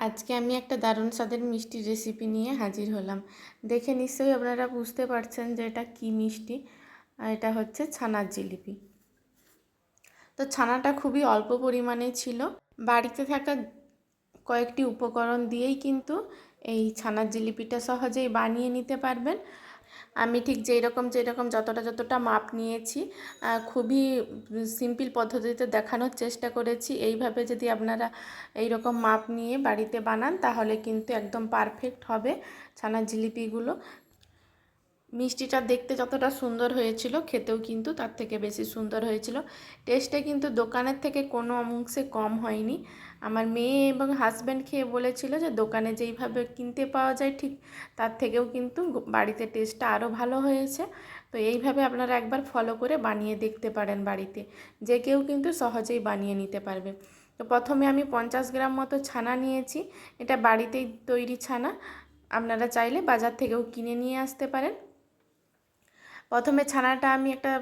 আজকে আমি একটা দারুণ স্বাদের মিষ্টি রেসিপি নিয়ে হাজির হলাম। দেখে নিশ্চয়ই আপনারা বুঝতে পারছেন যে এটা কী মিষ্টি। আর এটা হচ্ছে ছানার জিলিপি। তো ছানাটা খুবই অল্প পরিমাণে ছিল। বাড়িতে থাকা কয়েকটি উপকরণ দিয়েই কিন্তু এই ছানার জিলিপিটা সহজেই বানিয়ে নিতে পারবেন। আমি ঠিক যেরকম যতটা মাপ নিয়েছি খুবই সিম্পল পদ্ধতিতে দেখানোর চেষ্টা করেছি। এইভাবে যদি আপনারা এইরকম মাপ নিয়ে বাড়িতে বানান তাহলে কিন্তু একদম পারফেক্ট হবে ছানার জিলিপিগুলো। মিষ্টিটা দেখতে যতটা সুন্দর হয়েছিল খেতেও কিন্তু তার থেকে বেশি সুন্দর হয়েছিল। টেস্টে কিন্তু দোকানের থেকে কোনো অংশে কম হয়নি। আমার মেয়ে এবং হাজব্যান্ড খেয়ে বলেছিল যে দোকানে যেইভাবে কিনতে পাওয়া যায় ঠিক তার থেকেও কিন্তু বাড়িতে টেস্টটা আরও ভালো হয়েছে। তো এইভাবে আপনারা একবার ফলো করে বানিয়ে দেখতে পারেন বাড়িতে, যে কেউ কিন্তু সহজেই বানিয়ে নিতে পারবে। তো প্রথমে আমি 50 গ্রাম মতো ছানা নিয়েছি। এটা বাড়িতেই তৈরি ছানা, আপনারা চাইলে বাজার থেকেও কিনে নিয়ে আসতে পারেন। প্রথমে ছানাটা আমি একটা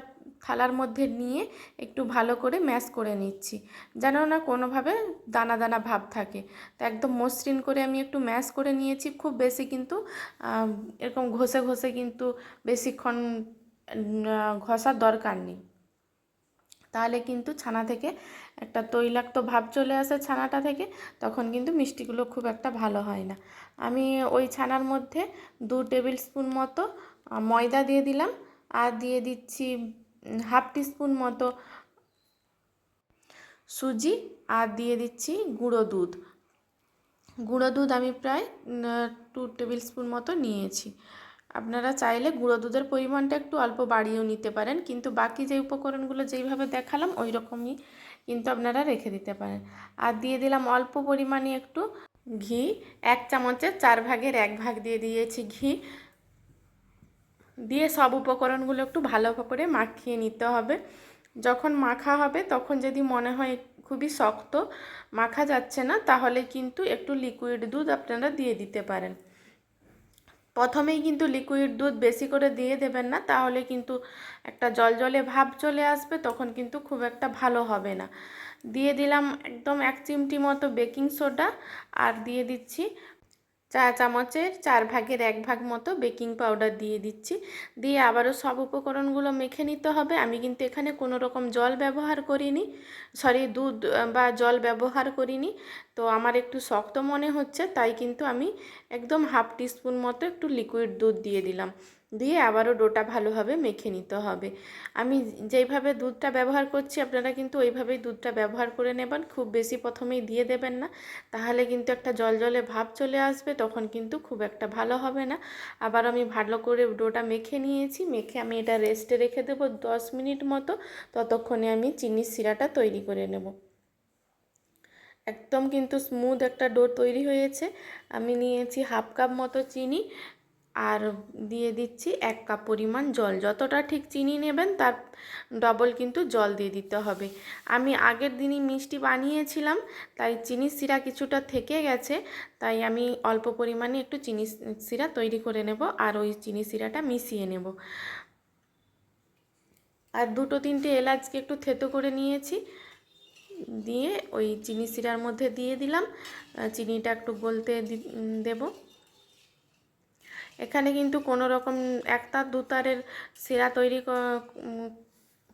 থালার মধ্যে নিয়ে একটু ভালো করে ম্যাশ করে নিচ্ছি, যেন না কোনোভাবে দানা দানা ভাব থাকে। তো একদম মসৃণ করে আমি একটু ম্যাশ করে নিয়েছি। খুব বেশি কিন্তু এরকম ঘষে ঘষে কিন্তু বেশিক্ষণ ঘষার দরকার নেই, তাহলে কিন্তু ছানা থেকে একটা তৈলাক্ত ভাব চলে আসে ছানাটা থেকে, তখন কিন্তু মিষ্টিগুলো খুব একটা ভালো হয় না। আমি ওই ছানার মধ্যে 2 টেবিল স্পুন মতো ময়দা দিয়ে দিলাম, আর দিয়ে দিচ্ছি হাফ টিস্পুন মতো সুজি, আর দিয়ে দিচ্ছি গুঁড়ো দুধ। গুঁড়ো দুধ আমি প্রায় 2 টেবিল স্পুন মতো নিয়েছি। আপনারা চাইলে গুঁড়ো দুধের পরিমাণটা একটু অল্প বাড়িয়েও নিতে পারেন, কিন্তু বাকি যে উপকরণগুলো যেইভাবে দেখালাম ওই রকমই কিন্তু আপনারা রেখে দিতে পারেন। আর দিয়ে দিলাম অল্প পরিমাণে একটু ঘি, 1 চামচের 4 ভাগের 1 ভাগ দিয়ে দিয়েছি ঘি। দিয়ে সব উপকরণগুলো একটু ভালো করে মাখিয়ে নিতে হবে। যখন মাখা হবে তখন যদি মনে হয় খুবই শক্ত, মাখা যাচ্ছে না, তাহলে কিন্তু একটু লিকুইড দুধ আপনারা দিয়ে দিতে পারেন। প্রথমেই কিন্তু লিকুইড দুধ বেশি করে দিয়ে দেবেন না, তাহলে কিন্তু একটা জলজলে ভাব চলে আসবে, তখন কিন্তু খুব একটা ভালো হবে না। দিয়ে দিলাম একদম 1 চিমটি মতো বেকিং সোডা, আর দিয়ে দিচ্ছি 4 চামচের 4 ভাগের 1 ভাগ মতো বেকিং পাউডার দিয়ে দিচ্ছি। দিয়ে আবারও সব উপকরণগুলো মেখে নিতে হবে। আমি কিন্তু এখানে কোনো রকম জল ব্যবহার করিনি, দুধ বা জল ব্যবহার করিনি। তো আমার একটু শক্ত মনে হচ্ছে, তাই কিন্তু আমি একদম হাফ টিস্পুন মতো একটু লিকুইড দুধ দিয়ে দিলাম। দিয়ে আবারও ডোটা ভালোভাবে মেখে নিতে হবে। আমি যেইভাবে দুধটা ব্যবহার করছি আপনারা কিন্তু ওইভাবেই দুধটা ব্যবহার করে নেবেন। খুব বেশি প্রথমেই দিয়ে দেবেন না, তাহলে কিন্তু একটা জলজলে ভাব চলে আসবে, তখন কিন্তু খুব একটা ভালো হবে না। আবার আমি ভালো করে ডোটা মেখে নিয়েছি। মেখে আমি এটা রেস্টে রেখে দেবো 10 মিনিট মতো। ততক্ষণে আমি চিনির সিরাটা তৈরি করে নেব। একদম কিন্তু স্মুথ একটা ডো তৈরি হয়েছে। আমি নিয়েছি হাফ কাপ মতো চিনি, আর দিয়ে দিচ্ছি 1 কাপ পরিমাণ জল। যতটা ঠিক চিনি নেবেন তার ডবল কিন্তু জল দিয়ে দিতে হবে। আমি আগের দিনই মিষ্টি বানিয়েছিলাম, তাই চিনির শিরা কিছুটা থেকে গেছে, তাই আমি অল্প পরিমাণে একটু চিনি শিরা তৈরি করে নেব, আর ওই চিনি শিরাটা মিশিয়ে নেব। আর 2-3টে এলাচকে একটু থেতো করে নিয়েছি, দিয়ে ওই চিনি শিরার মধ্যে দিয়ে দিলাম। চিনিটা একটু গলতে দেব। এখানে কিন্তু কোনো রকম 1 তার 2 তারের শিরা তৈরি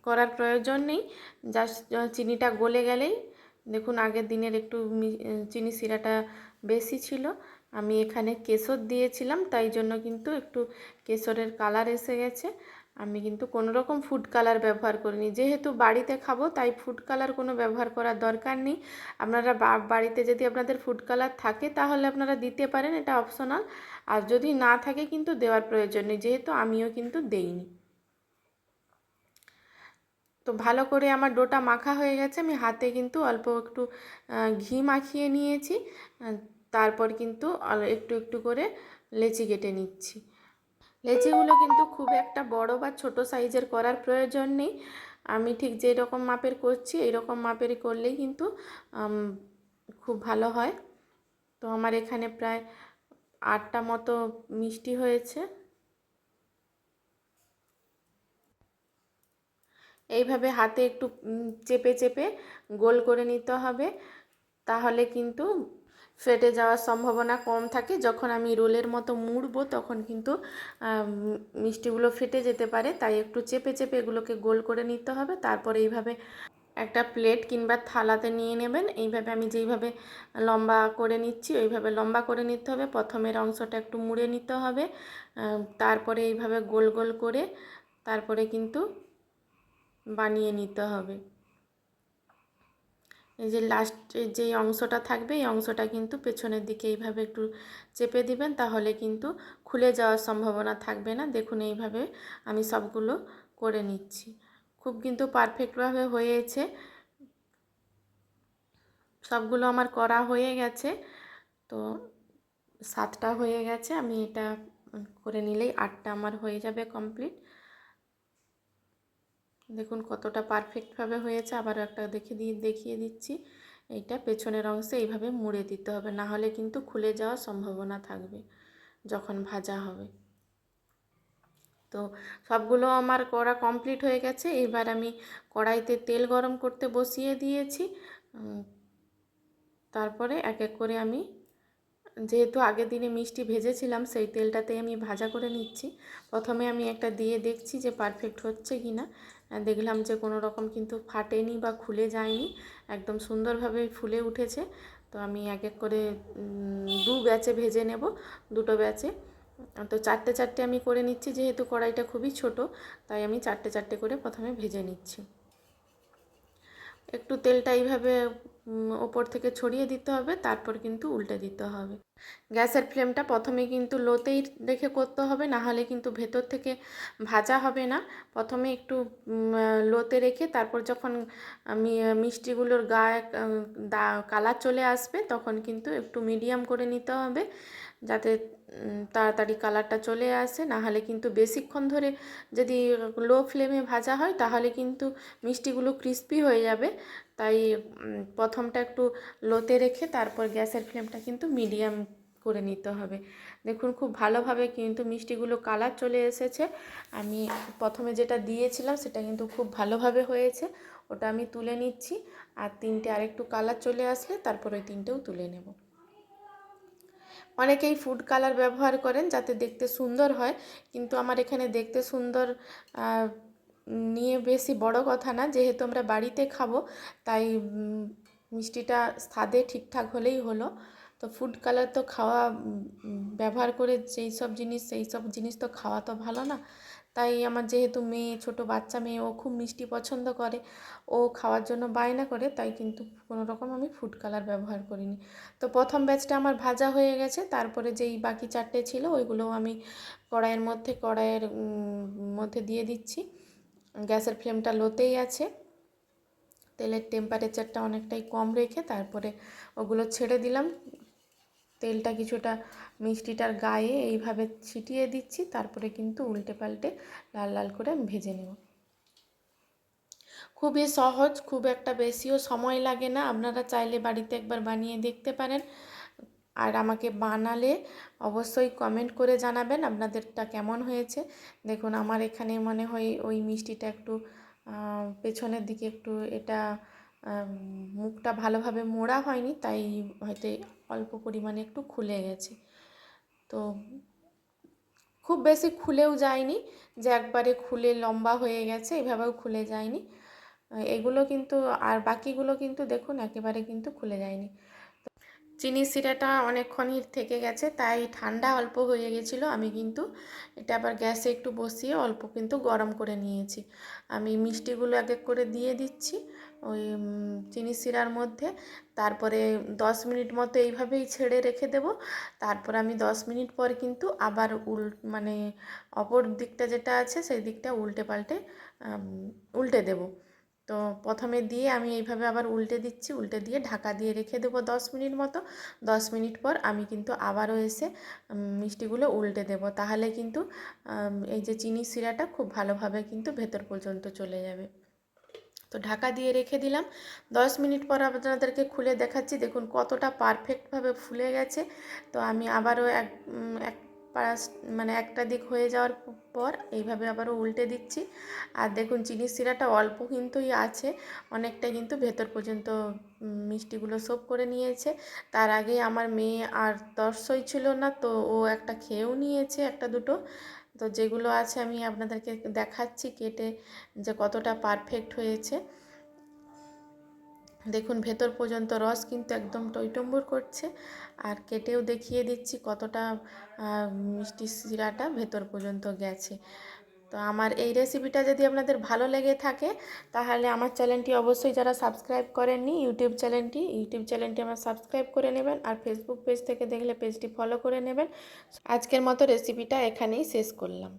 করার প্রয়োজন নেই। জাস্ট চিনিটা গলে গেলেই, দেখুন আগের দিনের একটু চিনি শিরাটা বেশি ছিল। আমি এখানে কেশর দিয়েছিলাম, তাই জন্য কিন্তু একটু কেশরের কালার এসে গেছে। আমি কিন্তু কোনো রকম ফুড কালার ব্যবহার করিনি, যেহেতু বাড়িতে খাবো তাই ফুড কালার কোনো ব্যবহার করার দরকার নেই। আপনারা বাড়িতে যদি আপনাদের ফুড কালার থাকে তাহলে আপনারা দিতে পারেন, এটা অপশনাল। আর যদি না থাকে কিন্তু দেওয়ার প্রয়োজন নেই, যেহেতু আমিও কিন্তু দেইনি। তো ভালো করে আমার ডোটা মাখা হয়ে গেছে। আমি হাতে কিন্তু অল্প একটু ঘি মাখিয়ে নিয়েছি। তারপর কিন্তু একটু একটু করে লেচি কেটে নিচ্ছি। লেচিগুলো কিন্তু খুব একটা বড় বা ছোট সাইজের করার প্রয়োজন নেই। আমি ঠিক যেই রকম মাপের করছি এই রকম মাপেরই করলেই কিন্তু খুব ভালো হয়। তো আমার এখানে প্রায় 8টা মতো মিষ্টি হয়েছে। এইভাবে হাতে একটু চেপে চেপে গোল করে নিতে হবে, তাহলে কিন্তু ফেটে যাওয়ার সম্ভাবনা কম থাকে। যখন আমি রোলের মতো মুড়বো তখন কিন্তু মিষ্টিগুলো ফেটে যেতে পারে, তাই একটু চেপে চেপে এগুলোকে গোল করে নিতে হবে। তারপরে এইভাবে একটা প্লেট কিংবা থালাতে নিয়ে নেবেন। এইভাবে আমি যেইভাবে লম্বা করে নিচ্ছি ওইভাবে লম্বা করে নিতে হবে। প্রথমের অংশটা একটু মুড়ে নিতে হবে, তারপরে এইভাবে গোল গোল করে তারপরে কিন্তু বানিয়ে নিতে হবে। এই যে লাস্টের যে অংশটা থাকবে এই অংশটা কিন্তু পেছনের দিকে এইভাবে একটু চেপে দিবেন, তাহলে কিন্তু খুলে যাওয়ার সম্ভাবনা থাকবে না। দেখুন এইভাবে আমি সবগুলো করে নিচ্ছি। খুব কিন্তু পারফেক্টভাবে হয়েছে, সবগুলো আমার করা হয়ে গেছে। তো 7টা হয়ে গেছে, আমি এটা করে নিলেই 8টা আমার হয়ে যাবে কমপ্লিট। দেখুন কতটা পারফেক্টভাবে হয়েছে। আবারও একটা দেখিয়ে দিচ্ছি। এইটা পেছনের অংশে এইভাবে মুড়ে দিতে হবে, না হলে কিন্তু খুলে যাওয়ার সম্ভাবনা থাকবে যখন ভাজা হবে। তো সবগুলো আমার করা কমপ্লিট হয়ে গেছে। এবার আমি কড়াইতে তেল গরম করতে বসিয়ে দিয়েছি। তারপরে এক এক করে আমি, যেহেতু আগের দিনে মিষ্টি ভেজেছিলাম সেই তেলটাতে আমি ভাজা করে নিচ্ছি। প্রথমে আমি একটা দিয়ে দেখছি যে পারফেক্ট হচ্ছে কি না। দেখলাম যে কোনো রকম কিন্তু ফাটেনি বা খুলে যায়নি, একদম সুন্দরভাবে ফুলে উঠেছে। তো আমি এক এক করে 2 ব্যাচে ভেজে নেব, 2টো ব্যাচে। তো 4টে আমি করে নিচ্ছি, যেহেতু কড়াইটা খুবই ছোট তাই আমি 4টে করে প্রথমে ভেজে নিচ্ছি। একটু তেলটা এইভাবে ওপর থেকে ছড়িয়ে দিতে হবে, তারপর কিন্তু উল্টে দিতে হবে। গ্যাসের ফ্লেমটা প্রথমে কিন্তু লোতেই রেখে করতে হবে, না হলে কিন্তু ভেতর থেকে ভাজা হবে না। প্রথমে একটু লোতে রেখে তারপর যখন মিষ্টিগুলোর গায়ে কালার চলে আসবে তখন কিন্তু একটু মিডিয়াম করে নিতে হবে, যাতে তাড়াতাড়ি কালারটা চলে আসে। না হলে কিন্তু বেশিক্ষণ ধরে যদি লো ফ্লেমে ভাজা হয় তাহলে কিন্তু মিষ্টিগুলো ক্রিস্পি হয়ে যাবে। তাই প্রথমটা একটু লোতে রেখে তারপর গ্যাসের ফ্লেমটা কিন্তু মিডিয়াম করে নিতে হবে। দেখুন খুব ভালোভাবে কিন্তু মিষ্টিগুলো কালার চলে এসেছে। আমি প্রথমে যেটা দিয়েছিলাম সেটা কিন্তু খুব ভালোভাবে হয়েছে, ওটা আমি তুলে নিচ্ছি। আর 3টে আরেকটু কালার চলে আসলে তারপর ওই 3টেও তুলে নেব। অনেকেই ফুড কালার ব্যবহার করেন যাতে দেখতে সুন্দর হয়, কিন্তু আমার এখানে দেখতে সুন্দর নিয়ে বেশি বড় কথা না, যেহেতু আমরা বাড়িতে খাবো তাই মিষ্টিটা স্বাদে ঠিকঠাক হলেই হলো। তো ফুড কালার তো ব্যবহার করে সেই সব জিনিস তো খাওয়া তো ভালো না। তাই আমার যেহেতু মেয়ে, ছোট বাচ্চা মেয়ে, ও খুব মিষ্টি পছন্দ করে, ও খাওয়ার জন্য বায়না করে, তাই কিন্তু কোনো রকম আমি ফুড কালার ব্যবহার করিনি। তো প্রথম ব্যাচটা আমার ভাজা হয়ে গেছে, তারপরে যেই বাকি 4টে ছিল ওইগুলোও আমি কড়াইয়ের মধ্যে দিয়ে দিচ্ছি। গ্যাসের ফ্লেমটা লোতেই আছে, তেলের টেম্পারেচারটা অনেকটাই কম রেখে তারপরে ওগুলো ছেড়ে দিলাম। তেলটা কিছুটা মিষ্টিটার গায়ে এইভাবে ছিটিয়ে দিচ্ছি, তারপরে কিন্তু উল্টে পাল্টে লাল লাল করে আমি ভেজে নেব। খুবই সহজ, খুব একটা বেশিও সময় লাগে না। আপনারা চাইলে বাড়িতে একবার বানিয়ে দেখতে পারেন। আর আমাকে বানালে অবশ্যই কমেন্ট করে জানাবেন আপনাদেরটা কেমন হয়েছে। দেখুন আমার এখানে মনে হয় ওই মিষ্টিটা একটু পেছনের দিকে একটু এটা মুখটা ভালোভাবে মোড়া হয়নি, তাই হয়তো অল্প পরিমাণে একটু খুলে গেছে। তো খুব বেশি খুলেও যায়নি যে একবারে খুলে লম্বা হয়ে গেছে, এভাবেও খুলে যায়নি এগুলো কিন্তু। আর বাকিগুলো কিন্তু দেখুন একেবারে কিন্তু খুলে যায়নি। চিনির শিরাটা অনেকক্ষণই থেকে গেছে, তাই ঠান্ডা অল্প হয়ে গেছিলো। আমি কিন্তু এটা আবার গ্যাসে একটু বসিয়ে অল্প কিন্তু গরম করে নিয়েছি। আমি মিষ্টিগুলো এক এক করে দিয়ে দিচ্ছি ওই চিনির শিরার মধ্যে। তারপরে 10 মিনিট মতো এইভাবেই ছেড়ে রেখে দেব। তারপর আমি 10 মিনিট পর কিন্তু আবার মানে অপর দিকটা যেটা আছে সেই দিকটা উল্টে দেব। তো প্রথমে দিয়ে আমি এইভাবে আবার উল্টে দিচ্ছি, উল্টে দিয়ে ঢাকা দিয়ে রেখে দেবো 10 মিনিট মতো। 10 মিনিট পর আমি কিন্তু আবারও এসে মিষ্টিগুলো উল্টে দেব, তাহলে কিন্তু এই যে চিনির শিরাটা খুব ভালোভাবে কিন্তু ভেতর পর্যন্ত চলে যাবে। তো ঢাকা দিয়ে রেখে দিলাম। 10 মিনিট পর আপনাদেরকে খুলে দেখাচ্ছি, দেখুন কতটা পারফেক্টভাবে ফুলে গেছে। তো আমি আবারও পাঁচ মানে একটা দিক হয়ে যাওয়ার পর এইভাবে আবারও উল্টে দিচ্ছি। আর দেখুন চিনির শিরাটা অল্প কিন্তুই আছে, অনেকটা কিন্তু ভেতর পর্যন্ত মিষ্টিগুলো সোপ করে নিয়েছে। তার আগে আমার মেয়ে আর তর্সই ছিল না, তো ও একটা খেয়েও নিয়েছে একটা দুটো। তো যেগুলো আছে আমি আপনাদেরকে দেখাচ্ছি কেটে যে কতটা পারফেক্ট হয়েছে। দেখুন ভেতর পর্যন্ত রস কিন্তু একদম টইটম্বুর করছে, আর কেটেও দেখিয়ে দিচ্ছি কতটা মিষ্টি শিরাটা ভেতর পর্যন্ত গেছে। তো আমার এই রেসিপিটা যদি আপনাদের ভালো লেগে থাকে তাহলে আমার চ্যানেলটি অবশ্যই, যারা সাবস্ক্রাইব করেননি ইউটিউব চ্যানেলটি আমার সাবস্ক্রাইব করে নেবেন, আর ফেসবুক পেজ থেকে দেখলে পেজটি ফলো করে নেবেন। আজকের মতো রেসিপিটা এখানেই শেষ করলাম।